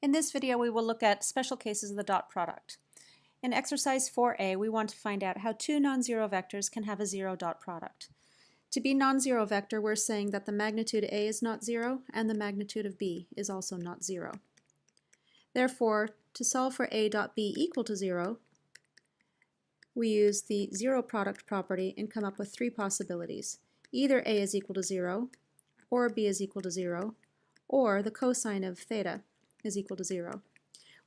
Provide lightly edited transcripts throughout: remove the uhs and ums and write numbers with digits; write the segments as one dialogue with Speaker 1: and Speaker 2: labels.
Speaker 1: In this video, we will look at special cases of the dot product. In exercise 4a, we want to find out how two non-zero vectors can have a zero dot product. To be non-zero vector, we're saying that the magnitude A is not zero and the magnitude of B is also not zero. Therefore, to solve for A dot B equal to 0, we use the zero product property and come up with three possibilities. Either A is equal to 0, or B is equal to 0, or the cosine of theta is equal to 0.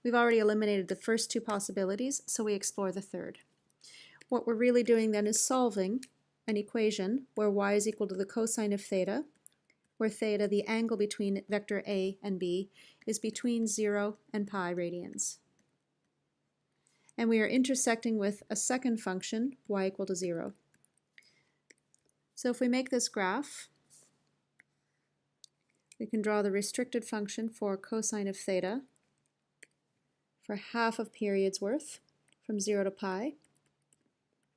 Speaker 1: We've already eliminated the first two possibilities, so we explore the third. What we're really doing then is solving an equation where y is equal to the cosine of theta, where theta, the angle between vector A and B, is between 0 and pi radians. And we are intersecting with a second function, y equal to 0. So if we make this graph, we can draw the restricted function for cosine of theta for half of period's worth from 0 to pi.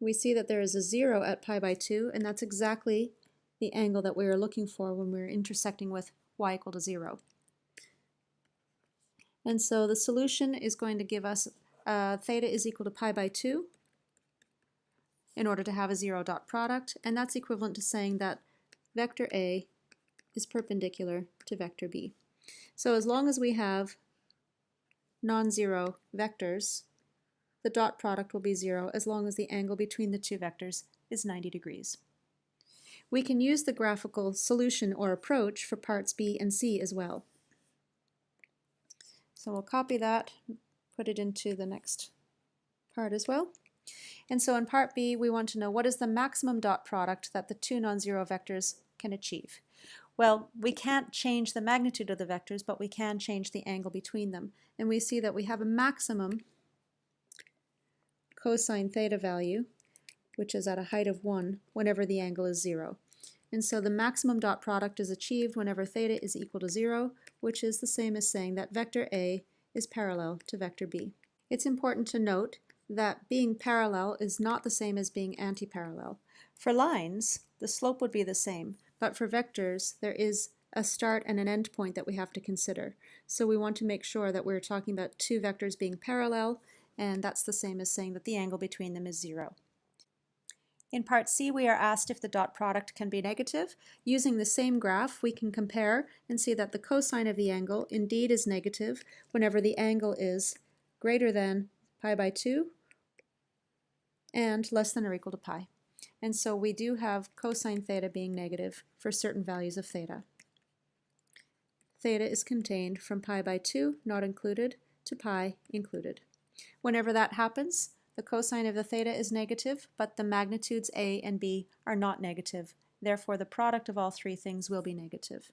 Speaker 1: We see that there is a 0 at pi by 2, and that's exactly the angle that we were looking for when we were intersecting with y equal to 0. And so the solution is going to give us theta is equal to pi by 2 in order to have a zero dot product, and that's equivalent to saying that vector A is perpendicular to vector B. So as long as we have non-zero vectors, the dot product will be 0 as long as the angle between the two vectors is 90 degrees. We can use the graphical solution or approach for parts B and C as well. So we'll copy that, put it into the next part as well. And so in part B, we want to know what is the maximum dot product that the two non-zero vectors can achieve. Well, we can't change the magnitude of the vectors, but we can change the angle between them. And we see that we have a maximum cosine theta value, which is at a height of 1 whenever the angle is 0. And so the maximum dot product is achieved whenever theta is equal to 0, which is the same as saying that vector A is parallel to vector B. It's important to note that being parallel is not the same as being antiparallel. For lines, the slope would be the same, but for vectors, there is a start and an end point that we have to consider. So we want to make sure that we're talking about two vectors being parallel, and that's the same as saying that the angle between them is 0. In part C, we are asked if the dot product can be negative. Using the same graph, we can compare and see that the cosine of the angle indeed is negative whenever the angle is greater than pi by 2 and less than or equal to pi. And so we do have cosine theta being negative for certain values of theta. Theta is contained from pi by 2, not included, to pi included. Whenever that happens, the cosine of the theta is negative, but the magnitudes A and B are not negative. Therefore, the product of all three things will be negative.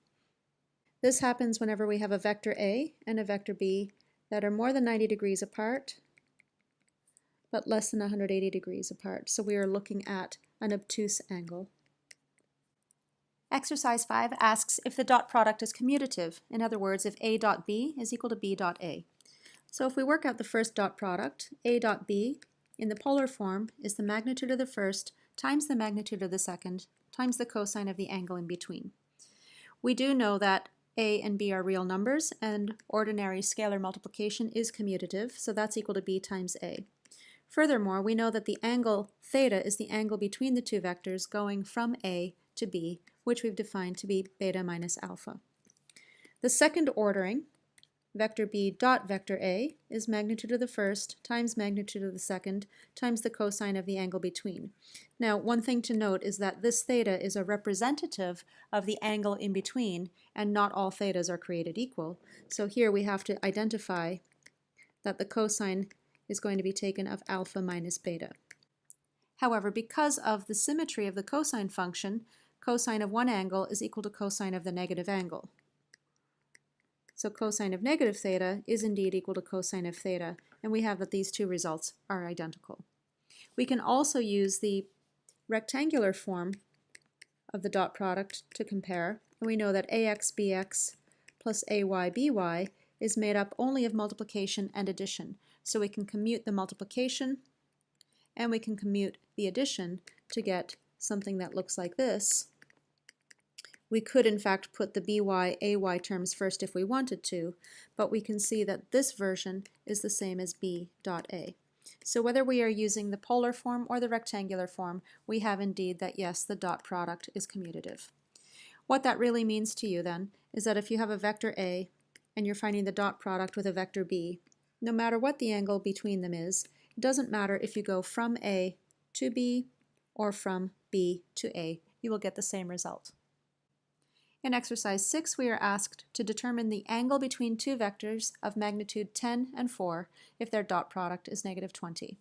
Speaker 1: This happens whenever we have a vector A and a vector B that are more than 90 degrees apart, but less than 180 degrees apart. So we are looking at an obtuse angle. Exercise 5 asks if the dot product is commutative. In other words, if A dot B is equal to B dot A. So if we work out the first dot product, A dot B in the polar form is the magnitude of the first times the magnitude of the second times the cosine of the angle in between. We do know that A and B are real numbers, and ordinary scalar multiplication is commutative, so that's equal to B times A. Furthermore, we know that the angle theta is the angle between the two vectors going from A to B, which we've defined to be beta minus alpha. The second ordering, vector B dot vector A, is magnitude of the first times magnitude of the second times the cosine of the angle between. Now, one thing to note is that this theta is a representative of the angle in between, and not all thetas are created equal. So here we have to identify that the cosine is going to be taken of alpha minus beta. However, because of the symmetry of the cosine function, cosine of one angle is equal to cosine of the negative angle. So cosine of negative theta is indeed equal to cosine of theta, and we have that these two results are identical. We can also use the rectangular form of the dot product to compare, and we know that ax bx plus ay by is made up only of multiplication and addition. So we can commute the multiplication and we can commute the addition to get something that looks like this, We could in fact put the by, ay terms first if we wanted to, but we can see that this version is the same as b dot a. So whether we are using the polar form or the rectangular form, we have indeed that yes, the dot product is commutative. What that really means to you then is that if you have a vector a and you're finding the dot product with a vector b, no matter what the angle between them is, it doesn't matter if you go from a to b or from b to a, you will get the same result. In exercise 6, we are asked to determine the angle between two vectors of magnitude 10 and 4 if their dot product is negative 20.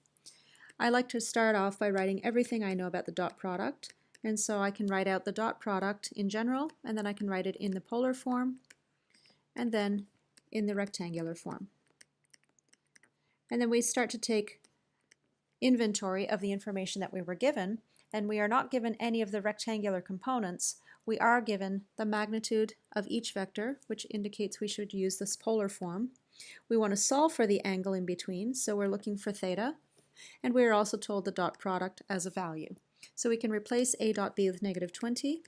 Speaker 1: I like to start off by writing everything I know about the dot product, and so I can write out the dot product in general, and then I can write it in the polar form, and then in the rectangular form. And then we start to take inventory of the information that we were given, and we are not given any of the rectangular components. We are given the magnitude of each vector, which indicates we should use this polar form. We want to solve for the angle in between, so we're looking for theta, and we are also told the dot product as a value. So we can replace a dot b with negative 20.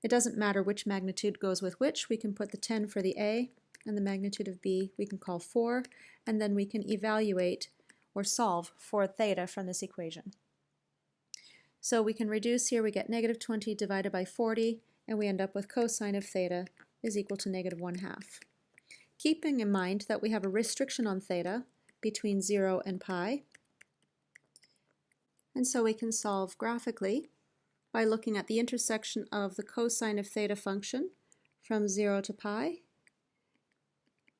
Speaker 1: It doesn't matter which magnitude goes with which. We can put the 10 for the a, and the magnitude of b we can call 4, and then we can evaluate or solve for theta from this equation. So we can reduce here, we get negative 20 divided by 40, and we end up with cosine of theta is equal to negative 1/2. Keeping in mind that we have a restriction on theta between 0 and pi, and so we can solve graphically by looking at the intersection of the cosine of theta function from 0 to pi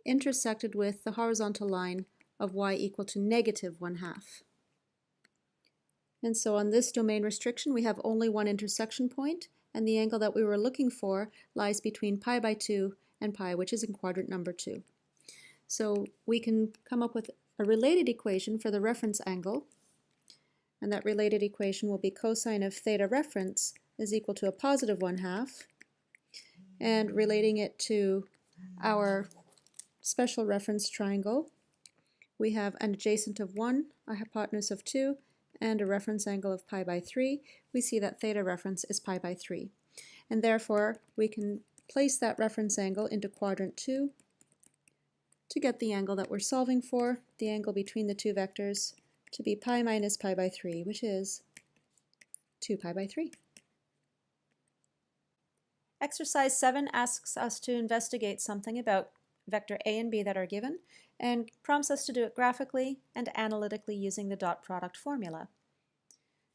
Speaker 1: intersected with the horizontal line of y equal to negative 1/2. And so on this domain restriction we have only one intersection point, and the angle that we were looking for lies between pi by 2 and pi, which is in quadrant number 2. So we can come up with a related equation for the reference angle, and that related equation will be cosine of theta reference is equal to a positive 1/2, and relating it to our special reference triangle, we have an adjacent of 1, a hypotenuse of 2, and a reference angle of pi by 3. We see that theta reference is pi by 3. And therefore, we can place that reference angle into quadrant 2 to get the angle that we're solving for, the angle between the two vectors, to be pi minus pi by 3, which is 2 pi by 3. Exercise 7 asks us to investigate something about vector a and b that are given, and prompts us to do it graphically and analytically using the dot product formula.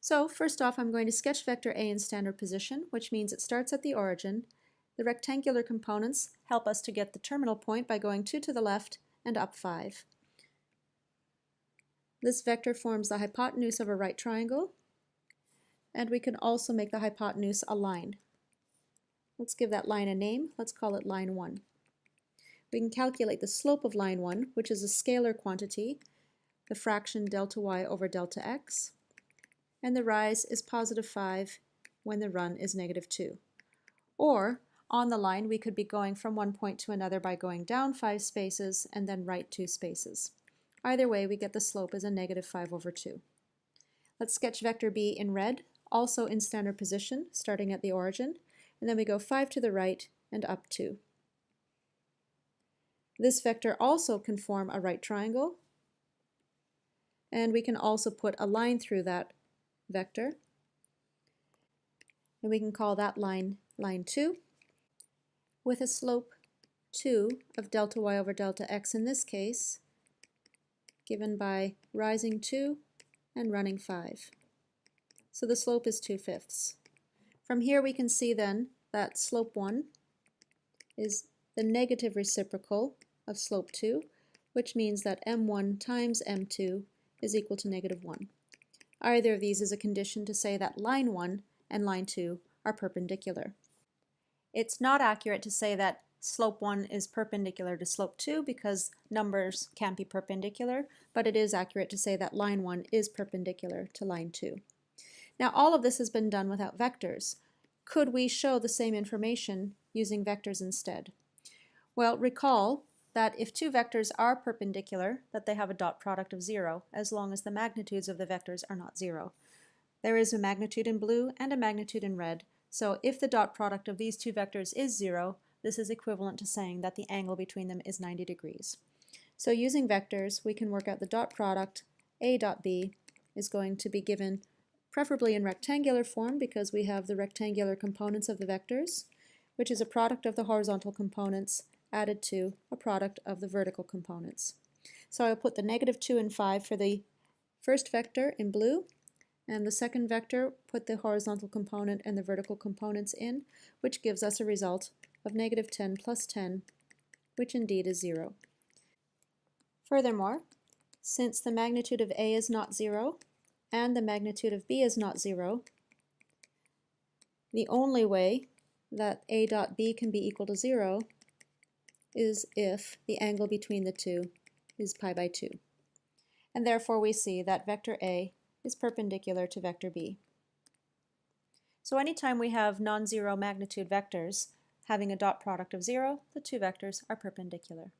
Speaker 1: So first off, I'm going to sketch vector a in standard position, which means it starts at the origin. The rectangular components help us to get the terminal point by going 2 to the left and up 5. This vector forms the hypotenuse of a right triangle, and we can also make the hypotenuse a line. Let's give that line a name. Let's call it line 1. We can calculate the slope of line 1, which is a scalar quantity, the fraction delta y over delta x, and the rise is positive 5 when the run is negative 2. Or, on the line, we could be going from one point to another by going down 5 spaces and then right 2 spaces. Either way, we get the slope as a negative 5 over 2. Let's sketch vector b in red, also in standard position, starting at the origin, and then we go 5 to the right and up 2. This vector also can form a right triangle, and we can also put a line through that vector, and we can call that line line 2, with a slope 2 of delta y over delta x in this case, given by rising 2 and running 5. So the slope is 2/5. From here we can see then that slope 1 is the negative reciprocal of slope 2, which means that m1 times m2 is equal to negative 1. Either of these is a condition to say that line 1 and line 2 are perpendicular. It's not accurate to say that slope 1 is perpendicular to slope 2 because numbers can't be perpendicular, but it is accurate to say that line 1 is perpendicular to line 2. Now all of this has been done without vectors. Could we show the same information using vectors instead? Well, recall that if two vectors are perpendicular, that they have a dot product of 0, as long as the magnitudes of the vectors are not 0. There is a magnitude in blue and a magnitude in red, So if the dot product of these two vectors is 0, this is equivalent to saying that the angle between them is 90 degrees. So using vectors, we can work out the dot product A dot B is going to be given preferably in rectangular form because we have the rectangular components of the vectors, which is a product of the horizontal components added to a product of the vertical components. So I'll put the -2 and 5 for the first vector in blue, and the second vector put the horizontal component and the vertical components in, which gives us a result of -10 plus 10, which indeed is 0. Furthermore, since the magnitude of A is not 0 and the magnitude of B is not 0, the only way that A dot B can be equal to 0 is if the angle between the two is pi by 2. And therefore we see that vector A is perpendicular to vector B. So anytime we have non-zero magnitude vectors having a dot product of 0, the two vectors are perpendicular.